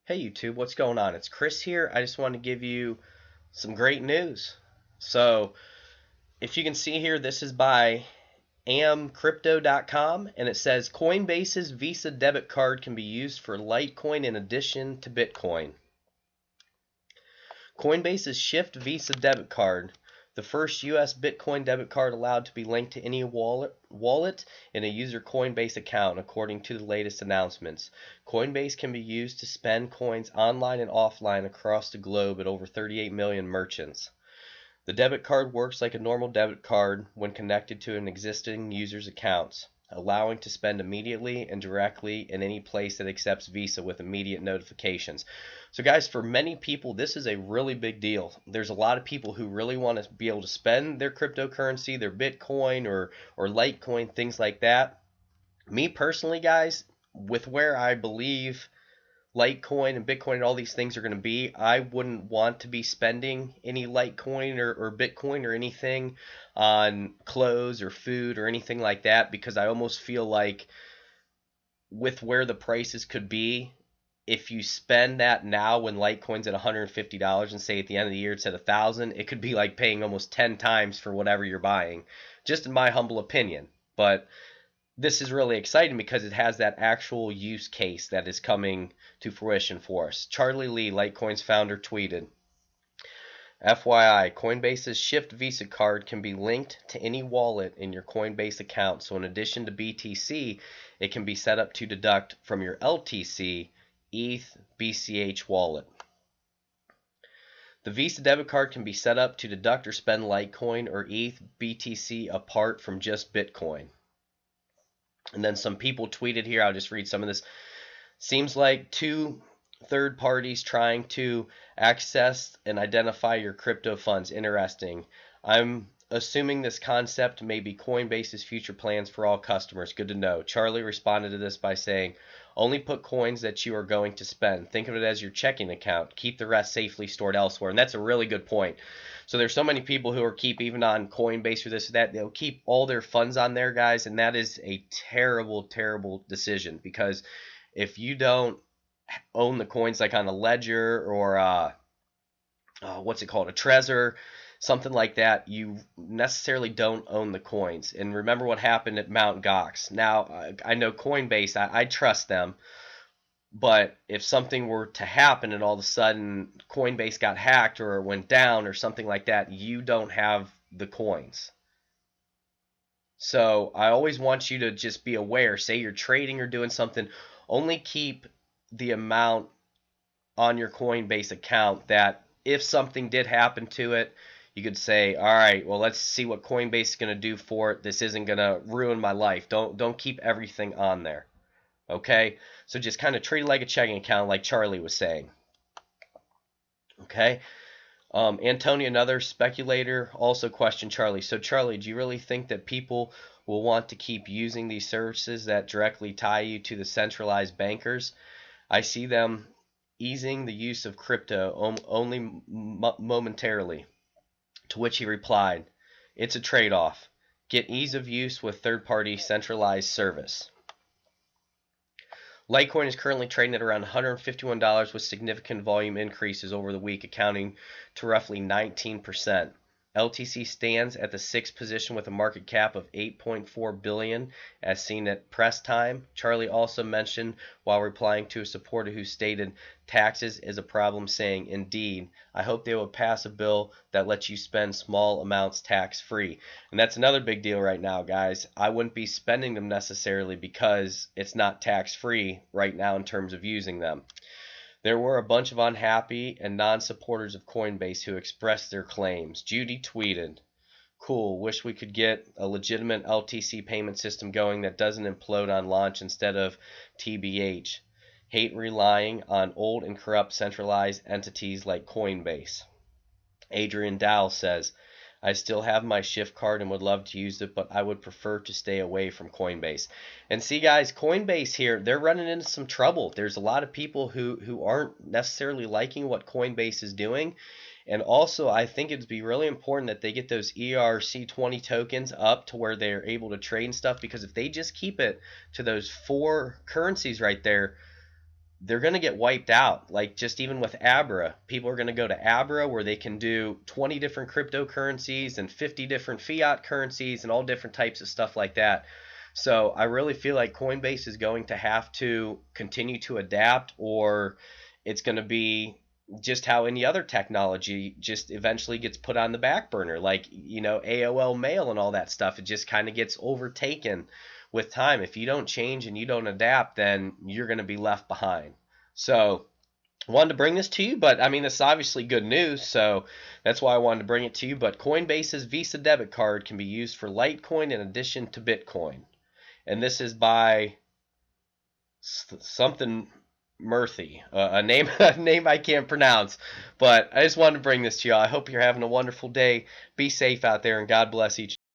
Hey YouTube, what's going on? It's Chris here. I just wanted to give you some great news. So, if you can see here, this is by amcrypto.com and it says Coinbase's Visa debit card can be used for Litecoin in addition to Bitcoin. Coinbase's Shift Visa debit card, the first US Bitcoin debit card allowed to be linked to any wallet in a user Coinbase account, according to the latest announcements. Coinbase can be used to spend coins online and offline across the globe at over 38 million merchants. The debit card works like a normal debit card when connected to an existing user's accounts, allowing to spend immediately and directly in any place that accepts Visa with immediate notifications. So guys, for many people, this is a really big deal. There's a lot of people who really want to be able to spend their cryptocurrency, their Bitcoin or Litecoin, things like that. Me personally, guys, with where I believe Litecoin and Bitcoin and all these things are going to be, I wouldn't want to be spending any Litecoin or Bitcoin or anything on clothes or food or anything like that, because I almost feel like with where the prices could be, if you spend that now when Litecoin's at $150 and say at the end of the year it's at 1,000, it could be like paying almost 10 times for whatever you're buying, just in my humble opinion. But this is really exciting because it has that actual use case that is coming to fruition for us. Charlie Lee, Litecoin's founder, tweeted, FYI, Coinbase's Shift Visa card can be linked to any wallet in your Coinbase account. So in addition to BTC, it can be set up to deduct from your LTC, ETH, BCH wallet. The Visa debit card can be set up to deduct or spend Litecoin or ETH, BTC apart from just Bitcoin. And then some people tweeted here, I'll just read some of this. Seems like two third parties trying to access and identify your crypto funds. Interesting. I'm assuming this concept may be Coinbase's future plans for all customers. Good to know. Charlie responded to this by saying, only put coins that you are going to spend. Think of it as your checking account. Keep the rest safely stored elsewhere. And that's a really good point. So there's so many people who are even on Coinbase or this or that. They'll keep all their funds on there, guys. And that is a terrible, terrible decision, because if you don't own the coins like on a ledger or what's it called, a Trezor, something like that, you necessarily don't own the coins. And remember what happened at Mt. Gox. Now, I know Coinbase, I trust them, but if something were to happen and all of a sudden Coinbase got hacked or went down or something like that, you don't have the coins. So I always want you to just be aware. Say you're trading or doing something, only keep the amount on your Coinbase account that if something did happen to it, you could say, all right, well, let's see what Coinbase is going to do for it. This isn't going to ruin my life. Don't keep everything on there. Okay? So just kind of treat it like a checking account, like Charlie was saying. Okay? Antonio, another speculator, also questioned Charlie. So Charlie, do you really think that people will want to keep using these services that directly tie you to the centralized bankers? I see them easing the use of crypto only momentarily. To which he replied, it's a trade-off. Get ease of use with third-party centralized service. Litecoin is currently trading at around $151 with significant volume increases over the week, accounting to roughly 19%. LTC stands at the 6th position with a market cap of $8.4 billion as seen at press time. Charlie also mentioned while replying to a supporter who stated taxes is a problem, saying, indeed, I hope they will pass a bill that lets you spend small amounts tax-free. And that's another big deal right now, guys. I wouldn't be spending them necessarily because it's not tax-free right now in terms of using them. There were a bunch of unhappy and non-supporters of Coinbase who expressed their claims. Judy tweeted, cool, wish we could get a legitimate LTC payment system going that doesn't implode on launch instead of TBH. Hate relying on old and corrupt centralized entities like Coinbase. Adrian Dow says, I still have my Shift card and would love to use it, but I would prefer to stay away from Coinbase. And see, guys, Coinbase here, they're running into some trouble. There's a lot of people who aren't necessarily liking what Coinbase is doing. And also, I think it'd be really important that they get those ERC20 tokens up to where they're able to trade and stuff, because if they just keep it to those 4 currencies right there, they're going to get wiped out. Like just even with Abra, people are going to go to Abra where they can do 20 different cryptocurrencies and 50 different fiat currencies and all different types of stuff like that. So I really feel like Coinbase is going to have to continue to adapt, or it's going to be just how any other technology just eventually gets put on the back burner. Like, AOL Mail and all that stuff, it just kind of gets overtaken with time. If you don't change and you don't adapt, then you're going to be left behind. So I wanted to bring this to you, but I mean, this is obviously good news, so that's why I wanted to bring it to you. But Coinbase's Visa debit card can be used for Litecoin in addition to Bitcoin. And this is by something Murthy, a name I can't pronounce. But I just wanted to bring this to you. I hope you're having a wonderful day. Be safe out there, and God bless each